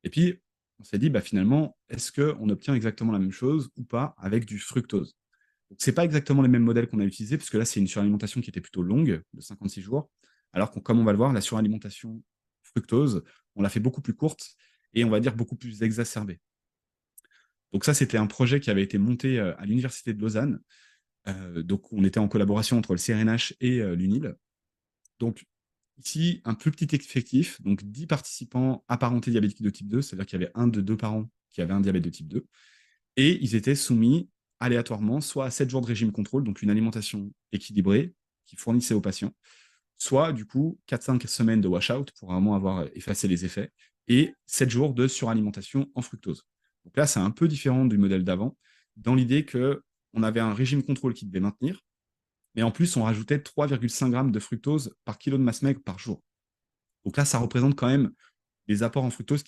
Et puis, on s'est dit, bah, finalement, est-ce qu'on obtient exactement la même chose ou pas avec du fructose? Donc, c'est pas exactement les mêmes modèles qu'on a utilisés, parce que là, c'est une suralimentation qui était plutôt longue, de 56 jours, alors que, comme on va le voir, la suralimentation fructose, on l'a fait beaucoup plus courte et on va dire beaucoup plus exacerbée. Donc ça, c'était un projet qui avait été monté à l'Université de Lausanne. Donc, on était en collaboration entre le CRNH et l'UNIL. Donc, ici, un plus petit effectif, donc 10 participants apparentés diabétiques de type 2, c'est-à-dire qu'il y avait un de deux parents qui avait un diabète de type 2, et ils étaient soumis aléatoirement soit à 7 jours de régime contrôle, donc une alimentation équilibrée qui fournissait aux patients, soit du coup 4-5 semaines de wash-out pour vraiment avoir effacé les effets, et 7 jours de suralimentation en fructose. Donc là, c'est un peu différent du modèle d'avant, dans l'idée qu'on avait un régime contrôle qui devait maintenir, mais en plus, on rajoutait 3,5 grammes de fructose par kilo de masse maigre par jour. Donc là, ça représente quand même des apports en fructose qui